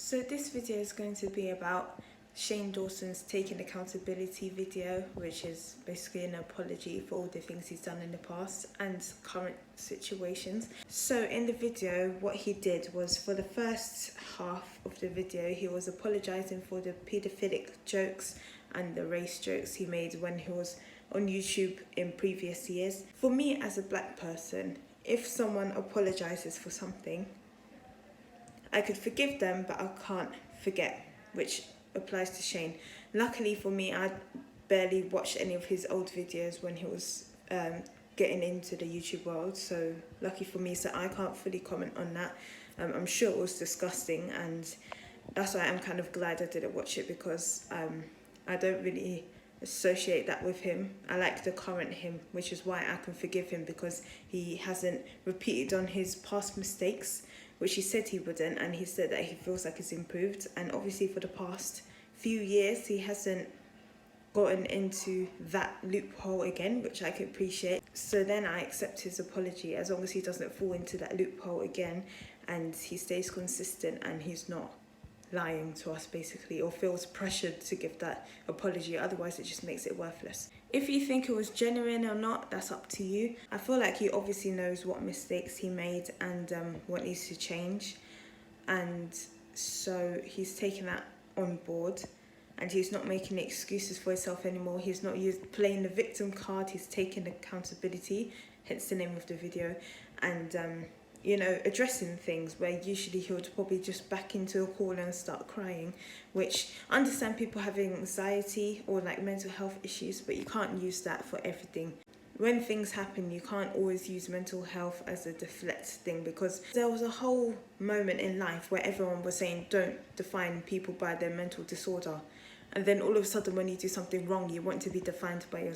So this video is going to be about Shane Dawson's Taking Accountability video, which is basically an apology for all the things he's done in the past and current situations. So in the video, what he did was, for the first half of the video, he was apologizing for the paedophilic jokes and the race jokes he made when he was on YouTube in previous years. For me as a black person, if someone apologizes for something, I could forgive them, but I can't forget, which applies to Shane. Luckily for me, I barely watched any of his old videos when he was getting into the YouTube world, so lucky for me, so I can't fully comment on that. I'm sure it was disgusting, and that's why I'm kind of glad I didn't watch it, because I don't really associate that with him. I like the current him, which is why I can forgive him, because he hasn't repeated on his past mistakes, which he said he wouldn't, and he said that he feels like he's improved. And obviously for the past few years he hasn't gotten into that loophole again, which I can appreciate. So then I accept his apology, as long as he doesn't fall into that loophole again and he stays consistent and he's not lying to us basically, or feels pressured to give that apology. Otherwise it just makes it worthless. If you think it was genuine or not, that's up to you. I feel like he obviously knows what mistakes he made and what needs to change, and so he's taken that on board and he's not making excuses for himself anymore. He's not playing the victim card. He's taking accountability, hence the name of the video, and addressing things where usually he would probably just back into a corner and start crying, which I understand people have anxiety or like mental health issues, but you can't use that for everything. When things happen, you can't always use mental health as a deflect thing, because there was a whole moment in life where everyone was saying don't define people by their mental disorder, and then all of a sudden when you do something wrong you want to be defined by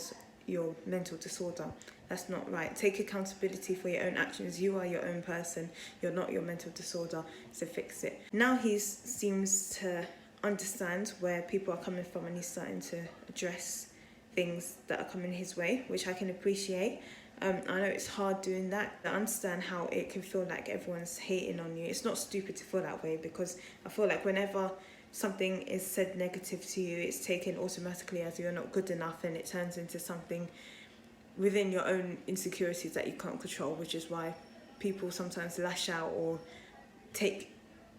your mental disorder. That's not right. Take accountability for your own actions. You are your own person. You're not your mental disorder, so fix it. Now he seems to understand where people are coming from, and he's starting to address things that are coming his way, which I can appreciate. I know it's hard doing that. I understand how it can feel like everyone's hating on you. It's not stupid to feel that way, because I feel like whenever something is said negative to you, it's taken automatically as you're not good enough, and it turns into something within your own insecurities that you can't control, which is why people sometimes lash out or take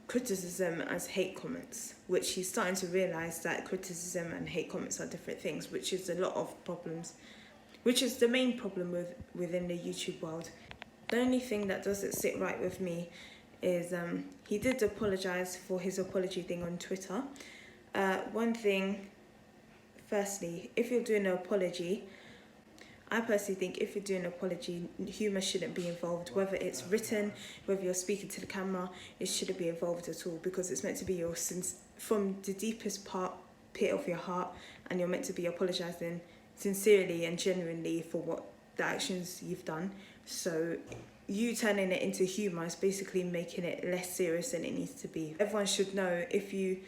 criticism as hate comments, which he's starting to realise that criticism and hate comments are different things, which is a lot of problems, which is the main problem within the YouTube world. The only thing that doesn't sit right with me is he did apologise for his apology thing on Twitter. One thing, firstly, if you're doing an apology, I personally think if you're doing an apology, humour shouldn't be involved. Whether it's written, whether you're speaking to the camera, it shouldn't be involved at all, because it's meant to be your from the deepest pit of your heart, and you're meant to be apologising sincerely and genuinely for what the actions you've done. So you turning it into humour is basically making it less serious than it needs to be. Everyone should know, if you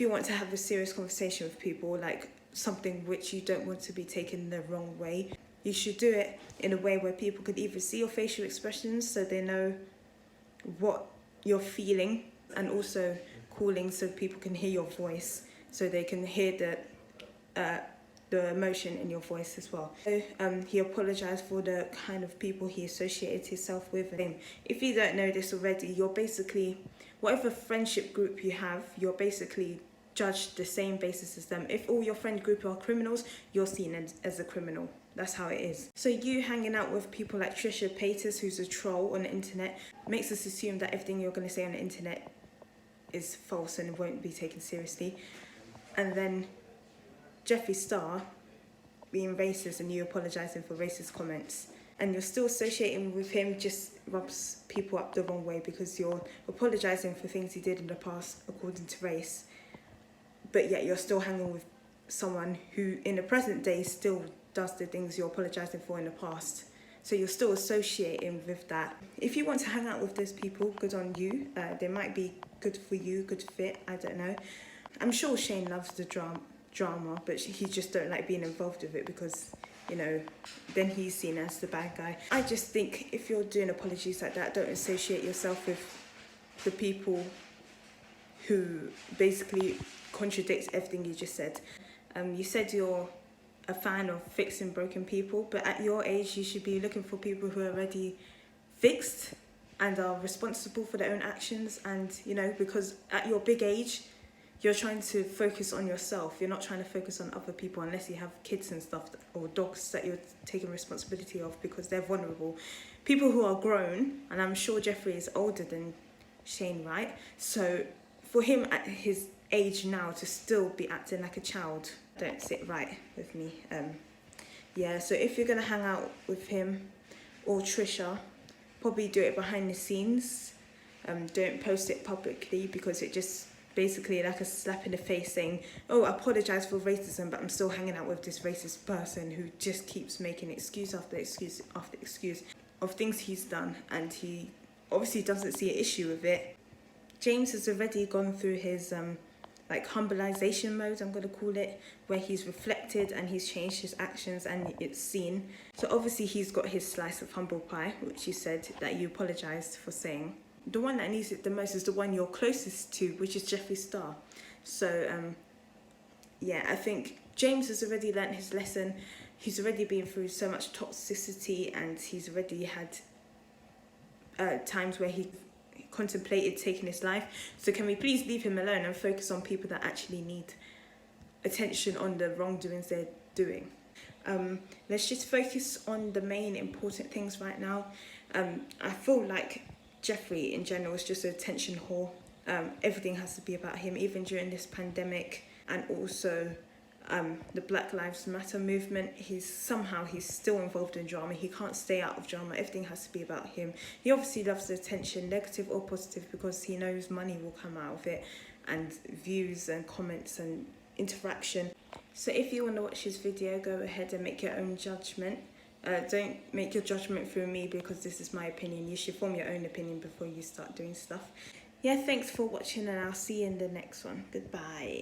want to have a serious conversation with people, like something which you don't want to be taken the wrong way, you should do it in a way where people could either see your facial expressions so they know what you're feeling, and also calling so people can hear your voice, so they can hear the emotion in your voice as well. So, he apologised for the kind of people he associated himself with. And if you don't know this already, you're basically, whatever friendship group you have, you're basically judged the same basis as them. If all your friend group are criminals, you're seen as a criminal. That's how it is. So you hanging out with people like Trisha Paytas, who's a troll on the internet, makes us assume that everything you're going to say on the internet is false and won't be taken seriously. And then Jeffree Star being racist and you apologising for racist comments, and you're still associating with him, just rubs people up the wrong way, because you're apologising for things he did in the past according to race, but yet you're still hanging with someone who in the present day still does the things you're apologising for in the past. So you're still associating with that. If you want to hang out with those people, good on you. They might be good for you, good fit, I don't know. I'm sure Shane loves the drama, but he just don't like being involved with it, because then he's seen as the bad guy. I just think if you're doing apologies like that, don't associate yourself with the people who basically contradicts everything you just said. You said you're a fan of fixing broken people, but at your age you should be looking for people who are already fixed and are responsible for their own actions. And because at your big age you're trying to focus on yourself, you're not trying to focus on other people unless you have kids and stuff, or dogs that you're taking responsibility of because they're vulnerable. People who are grown, and I'm sure Jeffrey is older than Shane, right? So for him at his age now to still be acting like a child don't sit right with me. So if you're gonna hang out with him or Trisha, probably do it behind the scenes. Don't post it publicly, because it just basically like a slap in the face saying, oh, I apologise for racism, but I'm still hanging out with this racist person who just keeps making excuse after excuse after excuse of things he's done, and he obviously doesn't see an issue with it. James has already gone through his humbleization mode, I'm going to call it, where he's reflected and he's changed his actions and it's seen. So obviously he's got his slice of humble pie, which you said that you apologised for saying. The one that needs it the most is the one you're closest to, which is Jeffree Star. So I think James has already learnt his lesson. He's already been through so much toxicity, and he's already had times where he contemplated taking his life. So can we please leave him alone and focus on people that actually need attention on the wrongdoings they're doing? Let's just focus on the main important things right now. I feel like Jeffrey in general is just an attention whore. Everything has to be about him, even during this pandemic, and also the Black Lives Matter movement. He's still involved in drama. He can't stay out of drama. Everything has to be about him. He obviously loves the attention, negative or positive, because he knows money will come out of it, and views and comments and interaction. So if you want to watch his video, go ahead and make your own judgment. Don't make your judgment through me, because this is my opinion. You should form your own opinion before you start doing stuff. Yeah, thanks for watching, and I'll see you in the next one. Goodbye.